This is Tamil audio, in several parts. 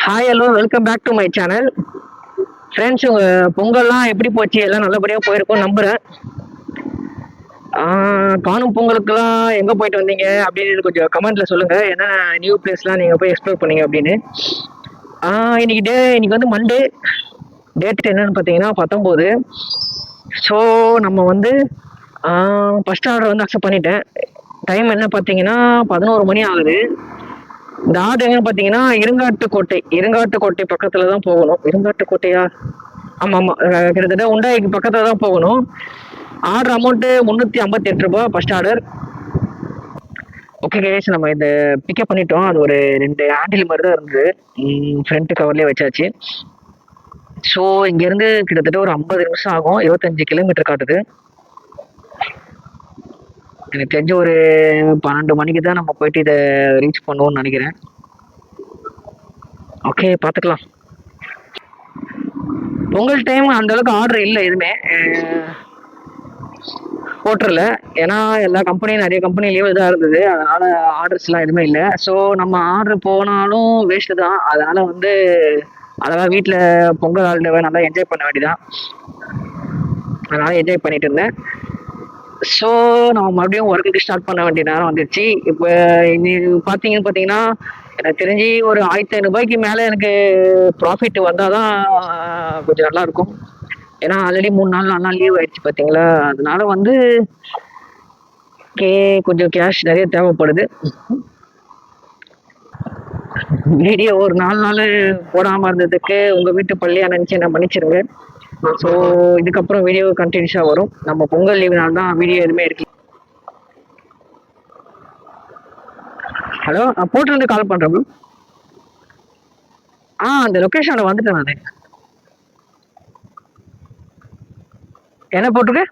Hi hello welcome back to my channel. Friends, உங்கள் பொங்கல்லாம் எப்படி போச்சு? எல்லாம் நல்லபடியாக போயிருக்கோம் நம்புகிறேன். காணும் பொங்கலுக்குலாம் எங்கே போயிட்டு வந்தீங்க அப்படின்னு கொஞ்சம் கமெண்ட்டில் சொல்லுங்கள். என்ன நியூ பிளேஸ்லாம் நீங்கள் போய் எக்ஸ்ப்ளோர் பண்ணீங்க அப்படின்னு. இன்னைக்கு வந்து மண்டே. டேட் என்னன்னு பார்த்தீங்கன்னா 19. ஸோ நம்ம வந்து ஃபஸ்ட் ஆர்டர் வந்து அக்செப்ட் பண்ணிட்டேன். டைம் என்ன பார்த்தீங்கன்னா 11 மணி ஆகுது. இந்த ஆர்டர் எங்கன்னு பார்த்தீங்கன்னா இருங்காட்டுக்கோட்டை பக்கத்தில் தான் போகணும். இருங்காட்டுக்கோட்டையா? ஆமாம் ஆமாம், கிட்டத்தட்ட உண்டாய்க்கு பக்கத்தில் தான் போகணும். ஆர்டர் அமௌண்ட்டு 358 ரூபா ஃபர்ஸ்ட் ஆர்டர். ஓகே கேஸ், நம்ம இந்த பிக்கப் பண்ணிட்டோம். அது ஒரு 2 ஹேண்டில் மாதிரி தான் இருந்தது. ஃப்ரண்ட் கவர்லேயே வச்சாச்சு. ஸோ இங்கேருந்து கிட்டத்தட்ட ஒரு 50 நிமிஷம் ஆகும். 25 கிலோமீட்டர் காட்டுது. எனக்கு தெரிஞ்ச ஒரு 12 மணிக்கு தான் நம்ம போயிட்டு இதை ரீச் பண்ணுவோம்னு நினைக்கிறேன். ஓகே, பார்த்துக்கலாம். பொங்கல் டைம் அந்த அளவுக்கு ஆர்டர் இல்லை எதுவுமே போட்டுறல. ஏன்னா எல்லா கம்பெனியும் நிறைய கம்பெனி லீவ் இதாக இருந்தது. அதனால ஆர்டர்ஸ்லாம் எதுவுமே இல்லை. ஸோ நம்ம ஆர்டர் போனாலும் வேஸ்ட்டு தான். அதனால வந்து அதெல்லாம் வீட்டில் பொங்கல் ஹாலிடேவை நல்லா என்ஜாய் பண்ண வேண்டியதான். அதனால என்ஜாய் பண்ணிட்டு இருந்தேன். ஸோ நம்ம மறுபடியும் ஒர்க்குக்கு ஸ்டார்ட் பண்ண வேண்டிய நேரம் வந்துருச்சு. இப்போ பார்த்தீங்கன்னா எனக்கு தெரிஞ்சு ஒரு 1500 ரூபாய்க்கு மேலே எனக்கு ப்ராஃபிட் வந்தால் தான் கொஞ்சம் நல்லாயிருக்கும். ஏன்னா ஆல்ரெடி 3 நாள் 4 நாள் லீவ் ஆயிடுச்சு பார்த்தீங்களா. அதனால வந்து கொஞ்சம் கேஷ் நிறைய தேவைப்படுது. வீடியோ ஒரு 4 நாள் போடாமல் இருந்ததுக்கு உங்கள் வீட்டு பள்ளியாக நினச்சி என்ன மன்னிச்சிருங்க. ஸோ இதுக்கப்புறம் வீடியோ கண்டினியூஸாக வரும். நம்ம பொங்கல் லீவ் நாள் தான் வீடியோ எதுவுமே இருக்கு. ஹலோ, நான் போட்டிருந்து கால் பண்ணுறேன் ப்ரோ. அந்த லொக்கேஷனில் வந்துட்டேன் நான். என்ன போட்டிருக்கு?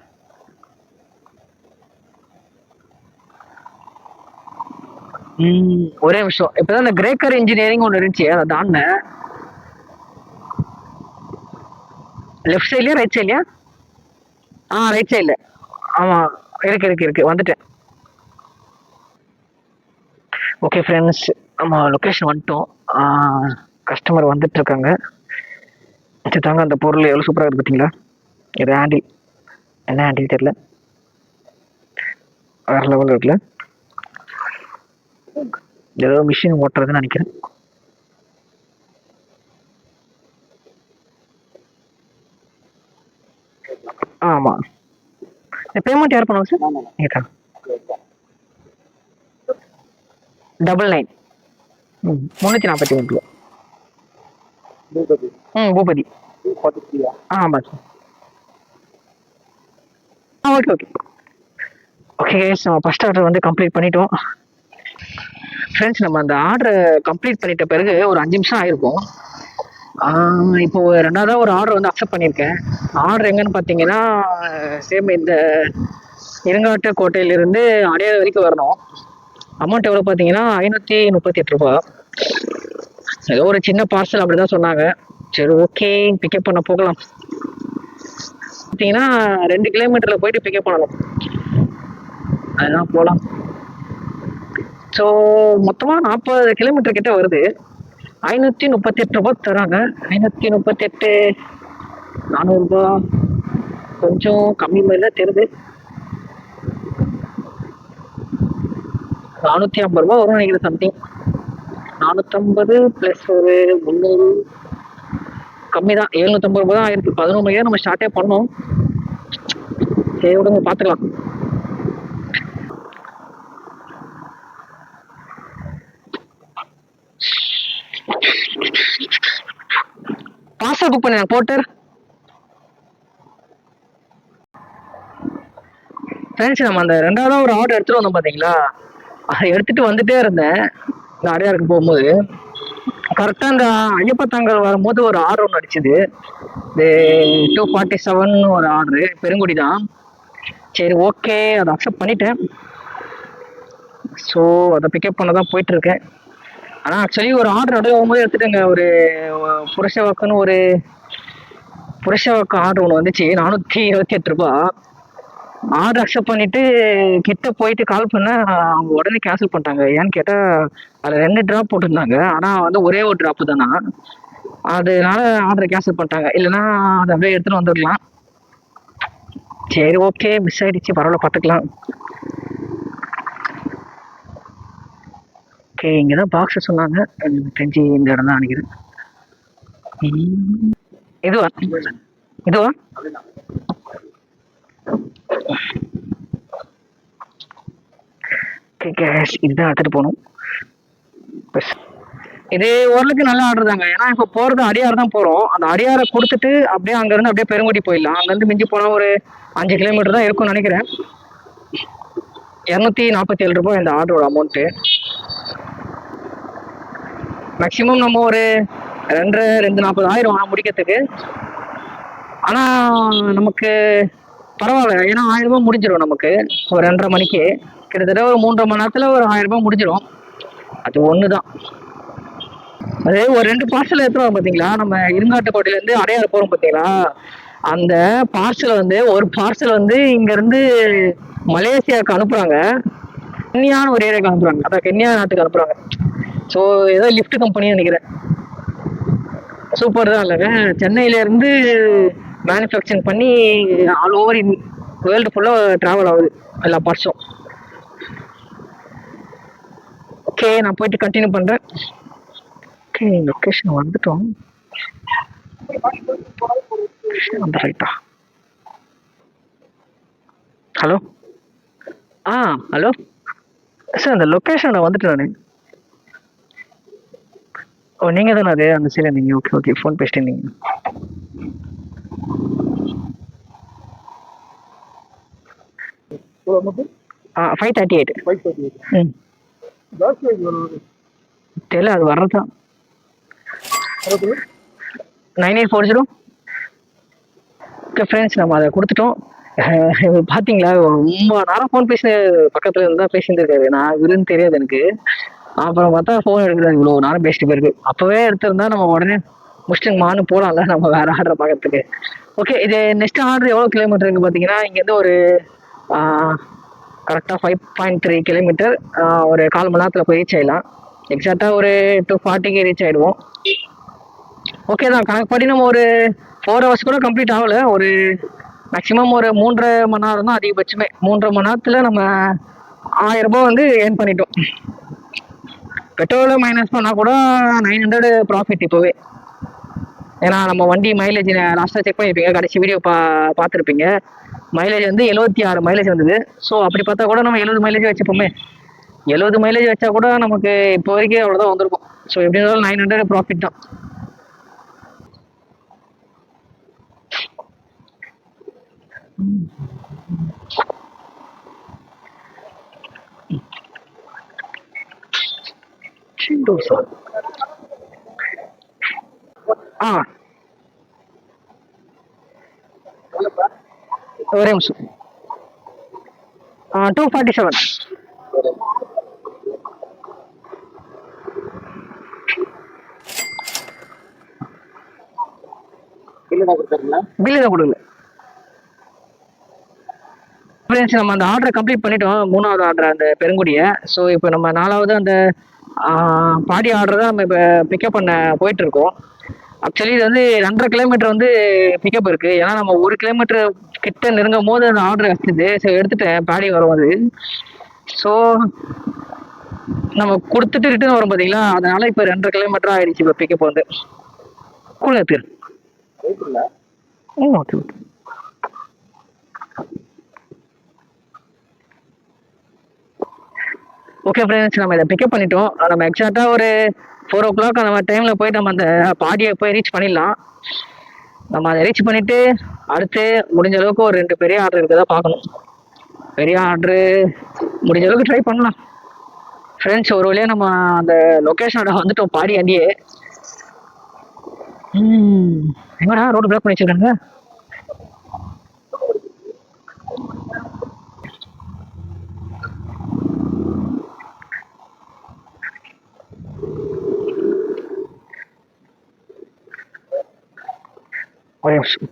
ஒரே நிமிஷம். இப்போதான் இந்த கிரேக்கர் இன்ஜினியரிங் ஒன்று இருந்துச்சு, அதை தாண்டினேன். லெஃப்ட் சைட்லையா ரைட் சைட்லையா? ரைட் சைடில். ஆமாம், இருக்கு வந்துட்டேன். ஓகே ஃப்ரெண்ட்ஸ், நம்ம லொக்கேஷன் வந்துட்டோம். கஸ்டமர் வந்துட்டு இருக்காங்க. தாங்க, அந்த பொருள் எவ்வளோ சூப்பராக இருக்குது பார்த்தீங்களா? இது ஹேண்டில். என்ன ஹேண்டில் தெரியல, வேறு லெவலில் இருக்குல்ல. ஏதோ மிஷின் ஓட்டுறதுன்னு நினைக்கிறேன். ஆமாம். பேமெண்ட் யார் பண்ணுவாங்க சார்? கேட்டா 99 343 பூபதி. ஆமாம் சார். ஓகே ஓகே ஓகே கேஸ், நம்ம ஃபஸ்ட் ஆர்டர் வந்து கம்ப்ளீட் பண்ணிட்டோம். ஃப்ரெண்ட்ஸ், நம்ம அந்த ஆர்டரை கம்ப்ளீட் பண்ணிட்ட பிறகு ஒரு 5 நிமிஷம் ஆயிருக்கும். இப்போ 2வது ஒரு ஆர்டர் வந்து அக்செப்ட் பண்ணியிருக்கேன். ஆர்டர் எங்கன்னு பார்த்தீங்கன்னா சேம் இந்த இருங்காட்டுக்கோட்டையிலிருந்து அடையாறு வரைக்கும் வரணும். அமௌண்ட் எவ்வளோ பார்த்தீங்கன்னா 538 ரூபா. ஏதோ ஒரு சின்ன பார்சல் அப்படி தான் சொன்னாங்க. சரி, ஓகே, பிக்கப் பண்ண போகலாம். பார்த்தீங்கன்னா 2 கிலோமீட்டரில் போயிட்டு பிக்கப் பண்ணணும். அதெல்லாம் போகலாம். ஸோ மொத்தமாக 40 கிலோமீட்டர் கிட்ட வருது. 538 ரூபா தராங்க. 538 400 ரூபா கொஞ்சம் கம்மி மாதிரி தான் தெரியுது. 450 ரூபா வரும் நினைக்கிறேன். சம்திங் 450 ப்ளஸ் ஒரு 300 கம்மி தான். 750 ரூபா தான் ஆயிருக்கு. 11 மணிக்கு தான் நம்ம ஸ்டார்ட்டே பண்ணோம். சரி விடுங்க, பார்த்துக்கலாம். பார்சல் புக் பண்ண போட்டர். ஃப்ரெண்ட்ஸ், நம்ம அந்த 2வது ஒரு ஆர்டர் எடுத்துகிட்டு வந்தோம் பார்த்தீங்களா, அதை எடுத்துகிட்டு வந்துட்டே இருந்தேன். இந்த அடையாருக்கு போகும்போது கரெக்டாக இந்த ஐயப்பத்தாங்கல் வரும்போது ஒரு ஆர்டர் ஒன்று அடிச்சுது. இது 247 ஒரு ஆர்டரு, பெருங்குடி தான். சரி, ஓகே, அதை அக்செப்ட் பண்ணிட்டேன். ஸோ அதை பிக்கப் பண்ண தான் போயிட்டுருக்கேன். ஆனால் ஆக்சுவலி ஒரு ஆர்டர் அப்படியே போகும்போது எடுத்துட்டேங்க. ஒரு புருஷவாக்குன்னு ஒரு புருஷவாக்கு ஆர்டர் ஒன்று வந்துச்சு. 428 ரூபா. ஆர்டர் அக்செப்ட் பண்ணிட்டு கிட்ட போயிட்டு கால் பண்ண அவங்க உடனே கேன்சல் பண்ணிட்டாங்க. ஏன்னு கேட்டா அதுல 2 டிராப் போட்டிருந்தாங்க. ஆனா வந்து ஒரே ஒரு டிராப் தானா, அதனால ஆர்டரை கேன்சல் பண்ணிட்டாங்க. இல்லைன்னா அதை அப்படியே எடுத்துட்டு வந்துடலாம். சரி ஓகே, மிஸ் ஆயிடுச்சு, பரவாயில்ல, பார்த்துக்கலாம். ஓகே, இங்கதான் பாக்ஸ் சொன்னாங்க. எனக்கு தெரிஞ்சு இந்த இடம் தான் நினைக்கிறேன். இதுவா இதுவா ஓகே கேஷ், இதுதான் எடுத்துட்டு போகணும். இது ஓரளவுக்கு நல்ல ஆர்டர் தாங்க. ஏன்னா இப்போ போறது அடியார் தான் போறோம். அந்த அடியாரை கொடுத்துட்டு அப்படியே அங்க இருந்து அப்படியே பெருங்குடி போயிடலாம். அங்க இருந்து மிஞ்சி போனா ஒரு 5 கிலோமீட்டர் தான் இருக்கும்னு நினைக்கிறேன். 247 ரூபாய் இந்த ஆர்டரோட அமௌண்ட்டு. மேக்சிமம் நம்ம ஒரு 240 ஆயிரம் முடிக்கிறதுக்கு. ஆனா நமக்கு பரவாயில்ல, ஏன்னா 1000 ரூபாய் முடிஞ்சிடும் நமக்கு ஒரு 2:30 மணிக்கு. கிட்டத்தட்ட ஒரு 3.5 மணி நேரத்துல ஒரு 1000 ரூபாய் முடிஞ்சிடும். அது ஒண்ணுதான். அது ஒரு 2 பார்சல் எடுத்துருவோம் பாத்தீங்களா, நம்ம இருங்காட்டுக்கோட்டையில இருந்து அடையாறு போறோம் பாத்தீங்களா, அந்த பார்சல் வந்து ஒரு பார்சல் வந்து இங்க இருந்து மலேசியாவுக்கு அனுப்புறாங்க. கென்யான்னு ஒரு ஏரியாவுக்கு அனுப்புறாங்க. அதான் கென்யா நாட்டுக்கு அனுப்புறாங்க. ஸோ ஏதோ லிஃப்ட் கம்பெனி நினைக்கிறேன். சூப்பர் தான் இல்லைங்க. சென்னையில இருந்து மேனுஃபேக்சரிங் பண்ணி ஆல் ஓவர் வேர்ல்டு ஃபுல்லா டிராவல் ஆகுது எல்லா பார்ட்ஸும். ஓகே, நான் போயிட்டு கண்டினியூ பண்றேன். ஓகே, லொகேஷன் வந்துட்டோம். அந்த ரைட்டா? ஹலோ, ஹலோ சார், அந்த லொக்கேஷனில் வந்துட்டு நான். ஓ, நீங்கள் தானே அது அந்த சைடில் இருந்தீங்க. ஓகே ஓகே, ஃபோன் பேசிட்டு இருந்தீங்க. 538. ம், தெரியல, அது வர்றதுதான். 9840. ஓகே ஃப்ரெண்ட்ஸ், நம்ம அதை கொடுத்துட்டோம். பார்த்தீங்களா, ரொம்ப நேரம் ஃபோன் பேச பக்கத்தில் இருந்தால் பேசியிருந்திருக்காரு. நான் விருன்னு தெரியாது எனக்கு. அப்புறம் பார்த்தா ஃபோன் எடுக்கிறாரு. இவ்வளோ நேரம் பேசிட்டு போயிருக்கு. அப்போவே எடுத்திருந்தா நம்ம உடனே முடிச்சுட்டுமான்னு போகலாம்ல, நம்ம வேற ஆர்டரை பார்க்கறதுக்கு. ஓகே, இது நெக்ஸ்ட் ஆர்டர் எவ்வளோ கிலோமீட்டர் இருக்கு பார்த்தீங்கன்னா, இங்கேருந்து ஒரு கரெக்டாக 5.3 கிலோமீட்டர். ஒரு 1/4 மணி நேரத்தில் போய் ரீச் ஆகிடலாம். எக்ஸாக்டாக ஒரு 2:40க்கு ரீச் ஆகிடுவோம். ஓகே தான், கணக்கு படி நம்ம ஒரு 4 ஹவர்ஸ் கூட கம்ப்ளீட் ஆகலை. ஒரு மேக்ஸிமம் ஒரு 3.5 மணி நேரம் தான் அதிகபட்சமே. 3.5 மணி நேரத்தில் நம்ம 1000 ரூபாய் வந்து ஏர்ன் பண்ணிட்டோம். பெட்ரோலை மைனஸ் பண்ணால் கூட 900 ப்ராஃபிட் இப்போவே. ஏன்னா நம்ம வண்டி மைலேஜ் லாஸ்ட்டாக செக் பண்ணியிருப்பீங்க, கடைசி வீடியோ பார்த்துருப்பீங்க. மைலேஜ் வந்து 76 மைலேஜ் வந்தது. ஸோ அப்படி பார்த்தா கூட நம்ம 70 மைலேஜ் வச்சுப்போமே. 70 மைலேஜ் வச்சா கூட நமக்கு இப்போ வரைக்கும் அவ்வளோதான் வந்திருக்கும். ஸோ எப்படி இருந்தாலும் 900 ப்ராஃபிட் தான். ஒரே நிமிஷம். 247. பில்லு தான் கொடுக்கல ஃப்ரெண்ட்ஸ். நம்ம அந்த ஆர்டரை கம்ப்ளீட் பண்ணிட்டோம், 3வது ஆர்டர் அந்த பெருங்குடியை. ஸோ இப்போ நம்ம 4வது அந்த பாடி ஆர்டர் தான் நம்ம இப்போ பிக்கப் பண்ண போயிட்டு இருக்கோம். ஆக்சுவலி இது வந்து 2.5 கிலோமீட்டர் வந்து பிக்கப் இருக்கு. ஏன்னா நம்ம 1 கிலோமீட்டர் கிட்ட நெருங்கும் போது அந்த ஆர்டர் வச்சுது. ஸோ எடுத்துட்டேன், பாடி வரும் அது. ஸோ நம்ம கொடுத்துட்டு ரிட்டர்ன் வரும் பார்த்தீங்களா, அதனால இப்போ 2.5 கிலோமீட்டர் ஆயிடுச்சு இப்போ பிக்கப் வந்து. கூட இருக்கு. Okay okay. ஓகே ஃப்ரெண்ட்ஸ், நம்ம இதை பிக்கப் பண்ணிட்டோம். நம்ம எக்ஸாக்டாக ஒரு 4 o'clock அந்த மாதிரி டைமில் போயிட்டு நம்ம அந்த பாடியை போய் ரீச் பண்ணிடலாம். நம்ம அதை ரீச் பண்ணிவிட்டு அடுத்து முடிஞ்ச அளவுக்கு ஒரு 2 பெரிய ஆர்டர் இருக்குதா பார்க்கணும். பெரிய ஆர்டரு முடிஞ்ச அளவுக்கு ட்ரை பண்ணலாம் ஃப்ரெண்ட்ஸ். ஒரு வழியாக நம்ம அந்த லொக்கேஷனோட வந்துட்டோம், பாடி அண்டியே. எங்கடா ரோடு பிளாக் பண்ணி வச்சிருக்காங்க. ஒரே நிமிஷம்.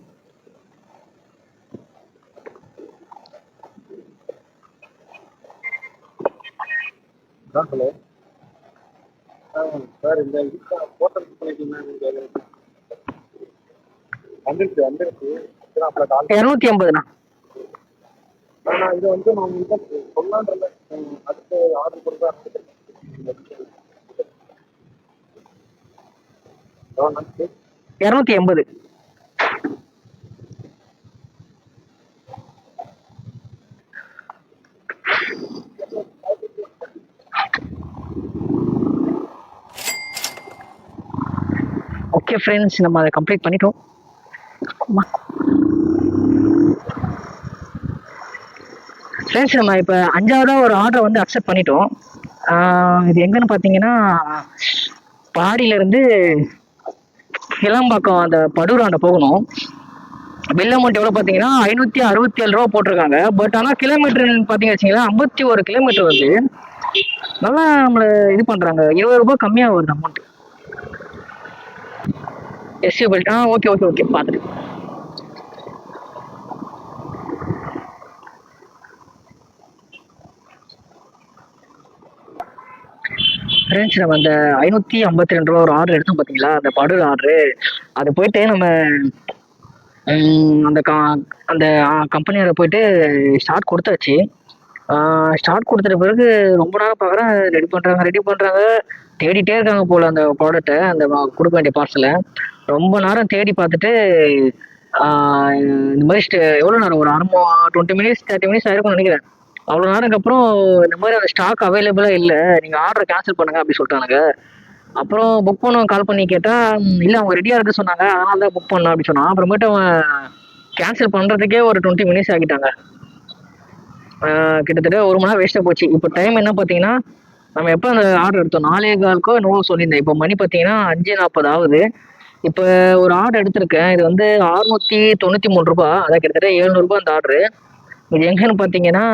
ஹலோ சார், இந்த ஹோட்டல் பண்ணிட்டீங்கன்னா வந்துருச்சு வந்துருச்சு. 250ண்ணா. இது வந்து நான் உங்கள்கிட்ட சொல்லான்றல, அடுத்து ஆர்டர் கொடுத்தா 280. ஓகே ஃப்ரெண்ட்ஸ், நம்ம அதை கம்ப்ளீட் பண்ணிட்டோம். ஃப்ரெண்ட்ஸ், நம்ம இப்போ 5ஆவதா ஒரு ஆர்டர் வந்து அக்செப்ட் பண்ணிட்டோம். இது எங்கன்னு பார்த்தீங்கன்னா, பாடியிலேருந்து கிளம்பாக்கம் அந்த படூராண்ட போகணும். பில் அமௌண்ட் எவ்வளோ பார்த்தீங்கன்னா 567 ரூபா போட்டிருக்காங்க. பட் ஆனால் கிலோமீட்டர் பார்த்தீங்கன்னு வச்சிங்களேன் 51 கிலோமீட்டர் வருது. நல்லா நம்மளை இது பண்ணுறாங்க, 20 ரூபாய் கம்மியாக வருது amount. S U belt. Okay okay okay, பார்த்துட்டு. ஃப்ரெண்ட்ஸ், நம்ம அந்த 552 ரூபா ஒரு ஆர்டர் எடுத்தோம் பார்த்தீங்களா, அந்த படூர் ஆர்டரு. அது போயிட்டு நம்ம அந்த அந்த கம்பெனியோட போயிட்டு ஸ்டார்ட் கொடுத்தாச்சு. ஸ்டார்ட் கொடுத்துட்ட பிறகு ரொம்ப நேரம் பார்க்குறேன், ரெடி பண்ணுறாங்க தேடிட்டே இருக்காங்க போல் அந்த ப்ராடக்ட்டை, அந்த கொடுக்க வேண்டிய பார்சலை. ரொம்ப நேரம் தேடி பார்த்துட்டு இந்த மாதிரி எவ்வளோ நேரம், ஒரு 20 மினிட்ஸ் 30 மினிட்ஸ் ஆயிருக்கும்னு நினைக்கிறேன். அவ்வளோ நேரத்துக்கு அப்புறம் இந்த மாதிரி அந்த ஸ்டாக் அவைலபிளாக இல்லை, நீங்கள் ஆர்டரை கேன்சல் பண்ணுங்க அப்படி சொல்லிட்டானுங்க. அப்புறம் புக் பண்ண கால் பண்ணி கேட்டால் இல்லை, அவங்க ரெடியாக இருக்கு சொன்னாங்க, அதனால தான் புக் பண்ணலாம் அப்படி சொன்னான். அப்புறமேட்டு அவன் கேன்சல் பண்ணுறதுக்கே ஒரு 20 மினிட்ஸ் ஆகிட்டாங்க. கிட்டத்தட்ட 1 மணி நேரம் வேஸ்ட்டாக போச்சு. இப்போ டைம் என்ன பார்த்தீங்கன்னா, நம்ம எப்போ அந்த ஆர்டர் எடுத்தோம் 4:15 என்னவோ சொல்லியிருந்தேன். இப்போ மணி பார்த்தீங்கன்னா 5:40 ஆகுது. இப்போ ஒரு ஆர்டர் எடுத்திருக்கேன். இது வந்து 693 ரூபா, அதான் கிட்டத்தட்ட 700 ரூபா அந்த ஆர்டரு. இது எங்கன்னு பார்த்தீங்கன்னா,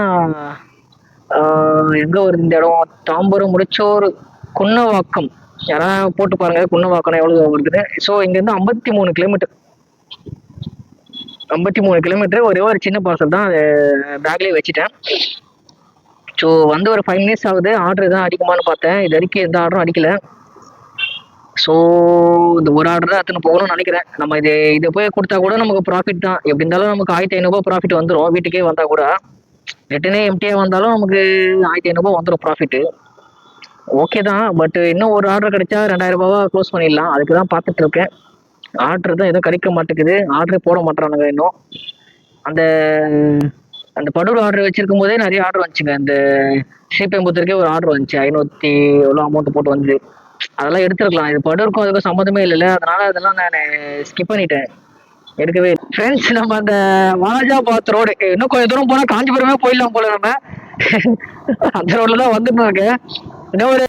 எங்கே வருது இந்த இடம், தாம்பரம் முடிச்சோர் குன்னவாக்கம். யாராவது போட்டு பாருங்க குன்னவாக்கம் எவ்வளோ வருதுன்னு. ஸோ இங்கேருந்து 53 கிலோமீட்டர். 53 கிலோமீட்டர். ஒரே ஒரு சின்ன பார்சல் தான், அது பேக்லேயே வச்சுட்டேன். ஸோ வந்து ஒரு 5 மினிட்ஸ் ஆகுது. ஆர்டர் தான் அடிக்குமான்னு பார்த்தேன், இது வரைக்கும் எந்த ஆர்டரும் அடிக்கல. ஸோ இந்த ஒரு ஆர்டர் தான் அத்தனை போகணும்னு நினைக்கிறேன். நம்ம இதை போய் கொடுத்தா கூட நமக்கு ப்ராஃபிட் தான். எப்படி இருந்தாலும் நமக்கு 1500 ப்ராஃபிட் வந்துடும். வீட்டுக்கே வந்தால் கூட ரிட்டனே எம்டியாக வந்தாலும் நமக்கு 1500 வந்துடும் ப்ராஃபிட்டு. ஓகே தான். பட் இன்னும் ஒரு ஆர்டர் கிடைச்சா 2000 ரூபாவா க்ளோஸ் பண்ணிடலாம். அதுக்கு தான் பார்த்துட்டு இருக்கேன். ஆர்டர் தான் எதுவும் கிடைக்க மாட்டேங்குது, ஆர்டரே போட மாட்டேறானுங்க இன்னும். அந்த அந்த படூர் ஆர்டர் வச்சிருக்கும் போதே நிறைய ஆர்டர் வந்துச்சுங்க. இந்த ஸ்ரீபெரும்புத்தூருக்கே ஒரு ஆர்டர் வந்துச்சு, 500 எவ்வளோ அமௌண்ட் போட்டு வந்து. அதெல்லாம் எடுத்துருக்கலாம். இது படூருக்கும் அதுக்கும் சம்மந்தமே இல்லைல்ல, அதனால அதெல்லாம் நான் ஸ்கிப் பண்ணிட்டேன், எடுக்கவே. ஃப்ரெண்ட்ஸ், நம்ம அந்த வாலாஜாபாத் ரோடு இன்னும் கொஞ்சம் தூரம் போனால் காஞ்சிபுரமே போயிடலாம் போல. நம்ம அந்த ரோட்ல தான் வந்துட்டு இருக்கேன். இன்னும் ஒரு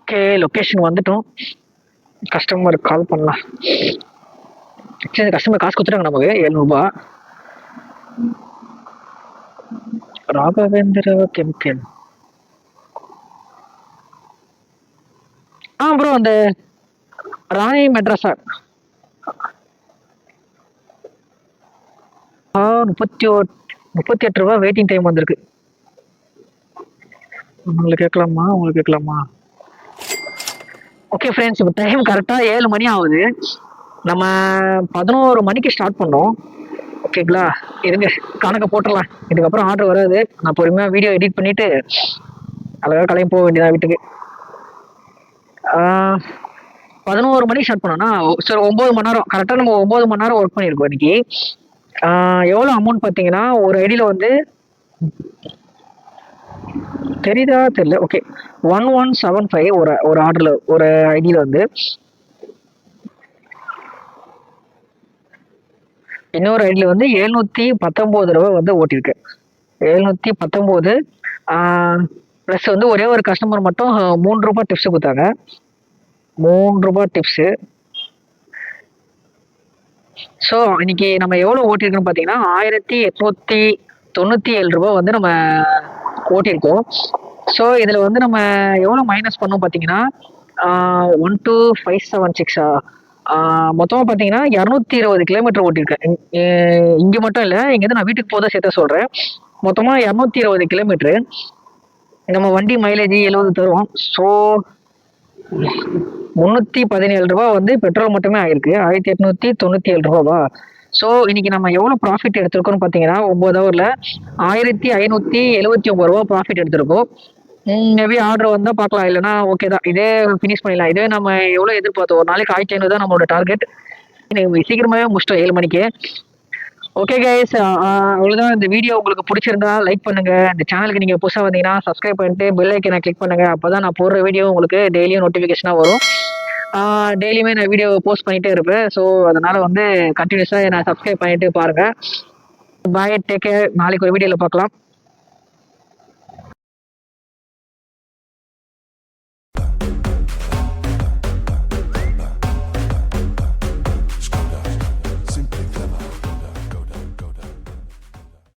ஓகே, லொக்கேஷன் வந்துட்டோம். கஸ்டமர் கால் பண்ணலாம். சரி, கஸ்டமர் காசு கொடுத்துட்டாங்க நமக்கு 700 ரூபாய். ராகவேந்திர கெமிக்கல். ப்ரோ, அந்த ராணி மெட்ராஸா 38 ரூபா வெயிட்டிங் டைம் வந்திருக்கு. உங்களுக்கு கேட்கலாமா? ஓகே ஃப்ரெண்ட்ஸ், இப்போ டைம் கரெக்டாக 7 மணி ஆகுது. நம்ம 11 மணிக்கு ஸ்டார்ட் பண்ணோம். ஓகேங்களா, இருங்க கணக்கை போட்டுடலாம். இதுக்கப்புறம் ஆர்டர் வராது. நான் பொறுமையாக வீடியோ எடிட் பண்ணிவிட்டு அழகாக கிளம்பி போக வேண்டியதா வீட்டுக்கு. 11 மணிக்கு ஸ்டார்ட் பண்ணோன்னா சரி 9 மணி நேரம் கரெக்டாக நம்ம 9 மணி நேரம் ஒர்க் பண்ணியிருக்கோம் இன்னைக்கு. எவ்வளோ அமௌண்ட் பார்த்தீங்கன்னா, ஒரு ஐடியில் வந்து தெரியுதா தெரியல. ஓகே, 1175 ஒரு ஆர்டரில், ஒரு ஐடியில் வந்து. இன்னொரு ஐடியில் வந்து 719 ரூபா வந்து ஓட்டியிருக்கேன். 719 ப்ளஸ் வந்து ஒரே ஒரு கஸ்டமர் மட்டும் 3 ரூபாய் டிப்ஸ் கொடுத்தாங்க. 3 ரூபாய் டிப்ஸு. ஸோ இன்னைக்கு நம்ம எவ்வளோ ஓட்டியிருக்கோன்னு பார்த்தீங்கன்னா 1800 ரூபா வந்து நம்ம ஓட்டியிருக்கோம். ஸோ இதில் வந்து நம்ம எவ்வளோ மைனஸ் பண்ணோம் பார்த்தீங்கன்னா 12576 மொத்தமாக பார்த்தீங்கன்னா 220 கிலோமீட்டர் ஓட்டியிருக்கேன். இங்கே மட்டும் இல்லை, இங்கேருந்து நான் வீட்டுக்கு போத சேர்த்த சொல்கிறேன். மொத்தமாக 220 கிலோமீட்ரு. நம்ம வண்டி மைலேஜ் 70 தரும். ஸோ 317 ரூபா வந்து பெட்ரோல் மட்டுமே ஆயிருக்கு. 1897 ரூபாவா. ஸோ இன்னைக்கு நம்ம எவ்வளோ ப்ராஃபிட் எடுத்திருக்கோம்னு பார்த்தீங்கன்னா 9 ஹவரில் 1579 ரூபா ப்ராஃபிட் எடுத்திருக்கோம். மேபி ஆர்டர் வந்தால் பார்க்கலாம், இல்லைனா ஓகே தான், இதே ஃபினிஷ் பண்ணிடலாம். இதே நம்ம எவ்வளோ எதிர்பார்த்தோம், ஒரு நாளைக்கு 1500 தான் நம்மளோட டார்கெட். சீக்கிரமாகவே முடிச்சிட்டோம் 7 மணிக்கு. ஓகே கைஸ், அவ்வளோதான். இந்த வீடியோ உங்களுக்கு பிடிச்சிருந்தா லைக் பண்ணுங்க. இந்த சேனலுக்கு நீங்கள் புதுசாக வந்தீங்கன்னா சப்ஸ்கிரைப் பண்ணிட்டு பெல் ஐக்கனை கிளிக் பண்ணுங்க. அப்போ தான் நான் போடுற வீடியோ உங்களுக்கு டெய்லியும் நோட்டிஃபிகேஷனாக வரும். டெய்லியுமே நான் வீடியோ போஸ்ட் பண்ணிகிட்டே இருப்பேன். ஸோ அதனால் வந்து கண்டினியூஸாக நான் சப்ஸ்கிரைப் பண்ணிட்டு பாருங்கள். பாய், டேக் கேர். நாளைக்கு ஒரு வீடியோவில் பார்க்கலாம்.